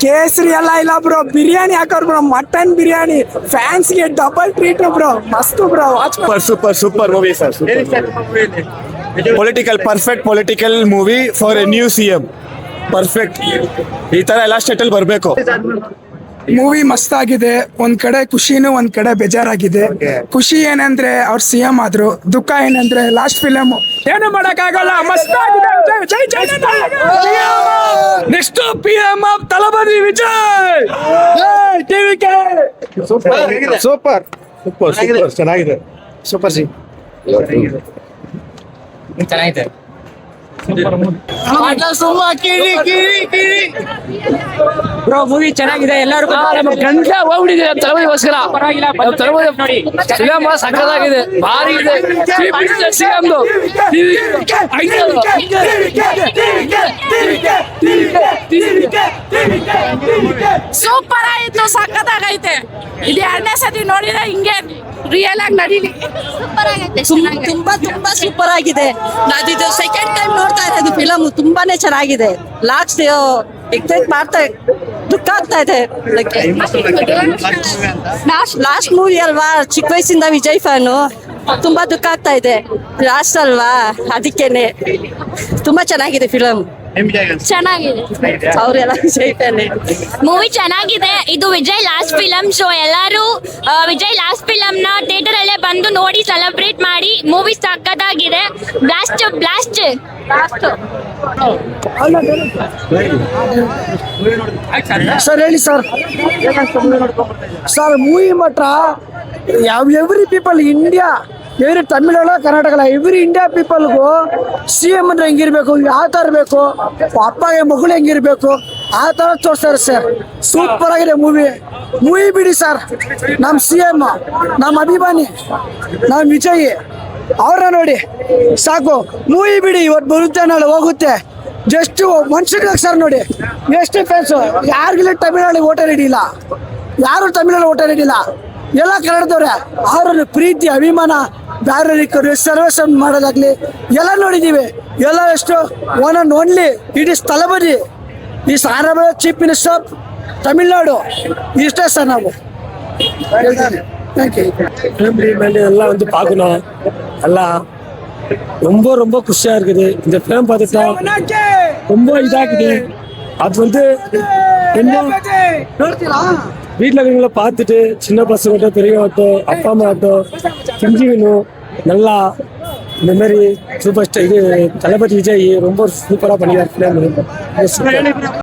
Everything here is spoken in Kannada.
ಕೇಸರಿ ಎಲ್ಲ ಇಲ್ಲ ಬ್ರೋ, ಬಿರಿಯಾನಿ ಹಾಕೋರ್ ಬ್ರೋ, ಮಟನ್ ಬಿರಿಯಾನಿ ಫ್ಯಾನ್ಸ್ಗೆ ಡಬಲ್ ಟ್ರೀಟ್ ಬ್ರೋ, ಮಸ್ತ್ bro. Super movie sir. Perfect political movie for a new CM. Perfect. ಈ ತರ ಎಲ್ಲ ಸ್ಟೇಟ್ ಅಲ್ಲಿ ಬರ್ಬೇಕು. ಮೂವಿ ಮಸ್ತ್ ಆಗಿದೆ. ಒಂದ್ ಕಡೆ ಖುಷಿನೂ ಒಂದ್ ಕಡೆ ಬೇಜಾರಾಗಿದೆ. ಖುಷಿ ಏನಂದ್ರೆ ಅವ್ರ CM ಆದ್ರು, ದುಃಖ ಏನಂದ್ರೆ ಲಾಸ್ಟ್ ಫಿಲಮ್ ಏನು ಮಾಡಕ್ ಆಗಲ್ಲ. ಮಸ್ತ್ ಆಗಿದೆ. Next PM of ತಲಪತಿ Vijay. Super ಚೆನ್ನಾಗಿದೆ. ಸೂಪರ್ ಸಿ ಚೆನ್ನಾಗಿದೆ. ಬ್ರೋ ಮೂವಿ ಚೆನ್ನಾಗಿದೆ. ಎಲ್ಲರೂ ಗಂಟ ಹೋಗ್ಬಿಟ್ಟಿದೆ ತಲಪತಿಗೋಸ್ಕರ. ಫಿಲಮ್ ಸಕ್ಕತ್ತಾಗಿದೆ, ಭಾರಿ ಇದೆ. ಸೂಪರ್ ಆಯ್ತು, ಸಕ್ಕತ್ತಾಗೈತೆ. ಇದು 2ನೇ ಸತಿ ನೋಡಿದ್ರೆ ಹಿಂಗೆ ರಿಯಲ್ ಆಗಿ ನಡೀಲಿ. ತುಂಬಾ ಸೂಪರ್ ಆಗಿದೆ. ನಾನಿದು ಸೆಕೆಂಡ್ ಟೈಮ್ ನೋಡ್ತಾ ಇರೋದು ಫಿಲಮ್. ತುಂಬಾನೇ ಚೆನ್ನಾಗಿದೆ. ಲಾಸ್ಟ್ ಎಕ್ಸೈಟ್ ಮಾಡ್ತಾ ದುಃಖ ಆಗ್ತಾ ಇದೆ. ಲಾಸ್ಟ್ ಮೂವಿ ಅಲ್ವಾ, ಚಿಕ್ಕ ವಯಸ್ಸಿಂದ ವಿಜಯ್ ಫ್ಯಾನು. ತುಂಬಾ ದುಃಖ ಆಗ್ತಾ ಇದೆ. ಲಾಸ್ಟ್ ಅಲ್ವಾ, ಅದಕ್ಕೇನೆ. ತುಂಬಾ ಚೆನ್ನಾಗಿದೆ ಫಿಲಮ್. ಚೆನ್ನಾಗಿದೆ. ಅವರೆಲ್ಲ ವಿಜಯ್ ಫ್ಯಾನೆ. ಮೂವಿ ಚೆನ್ನಾಗಿದೆ. ಇದು ವಿಜಯ್ ಲಾಸ್ಟ್ ಫಿಲಮ್. ಸೊ ಎಲ್ಲರೂ ವಿಜಯ್ ಲಾಸ್ಟ್ ಫಿಲಮ್ ನ ಥಿಯೇಟರ್ ಅಲ್ಲೇ ಬಂದು ನೋಡಿ ಸೆಲೆಬ್ರೇಟ್ ಮಾಡಿ. ಮೂವಿ ಸಕ್ಕತ್ತಾಗಿದೆ. ಬ್ಲಾಸ್ಟ್ ಸರ್ ಹೇಳಿ ಸರ್. ಸರ್ ಮೂವಿ ಮಾತ್ರ ಎವ್ರಿ ಪೀಪಲ್ ಇಂಡಿಯಾ, ಎವ್ರಿ ತಮಿಳಲ್ಲ ಕರ್ನಾಟಕ ಎವ್ರಿ ಇಂಡಿಯಾ ಪೀಪಲ್ಗೂ CM ಅಂದ್ರೆ ಹೆಂಗಿರ್ಬೇಕು, ಯಾವ ಥರ ಇರಬೇಕು, ಅಪ್ಪಗೆ ಮಗಳು ಹೆಂಗಿರ್ಬೇಕು, ಆ ಥರ ತೋರಿಸ್ತಾರೆ ಸರ್. ಸೂಪರ್ ಆಗಿದೆ ಮೂವಿ ಬಿಡಿ ಸರ್. ನಮ್ಮ CM, ನಮ್ಮ ಅಭಿಮಾನಿ, ನಮ್ಮ ವಿಜಯ್ ಅವ್ರನ್ನ ನೋಡಿ ಸಾಕು. ಮೂವಿ ಬಿಡಿ, ಇವತ್ತು ಬರುತ್ತೆ ನಾಳೆ ಹೋಗುತ್ತೆ. ಜಸ್ಟ್ ಮನುಷ್ಯರಿಗೆ ಸರ್ ನೋಡಿ ಎಷ್ಟು ಫ್ಯಾನ್ಸು. ಯಾರಿಗಿಲ್ಲ ತಮಿಳ್ನಾಡಿಗೆ ಓಟರ್ ಹಿಡಿಯಿಲ್ಲ, ಯಾರು ತಮಿಳಲ್ಲಿ ಓಟರ್ ಹಿಡಿಯಿಲ್ಲ. ಎಲ್ಲ ಕನ್ನಡದವ್ರೆ. ಅವ್ರ ಪ್ರೀತಿ ಅಭಿಮಾನ ಬೇರೆ ರಿಸರ್ವೇಶನ್ ಮಾಡೋದಾಗ್ಲಿ ಎಲ್ಲ ನೋಡಿದ್ದೀವಿ. ಎಲ್ಲ ಎಷ್ಟು one and only it is Thalapathy. ಈ ಆನರಬಲ್ ಚೀಫ್ ಮಿನಿಸ್ಟರ್ ತಮಿಳ್ನಾಡು. ಇಷ್ಟೇ ಸರ್ ನಾವು. எல்லாம் வந்து பார்க்கணும். எல்லாம் ரொம்ப ரொம்ப குஷியா இருக்குது. இந்த ஃபிலிம் பார்த்துட்டா ரொம்ப இதாக்குது. அது வந்து என்ன வீட்டில் இருக்கிறவங்கள பார்த்துட்டு சின்ன பசங்கட்டும் பெரியவங்கட்டும் அப்பா அம்மா ஆகட்டும் தெரிஞ்சுக்கணும். நல்லா இந்த மாதிரி சூப்பர் ஸ்டார் இது தளபதி விஜய் ரொம்ப சூப்பராக பண்ணிடுறாரு.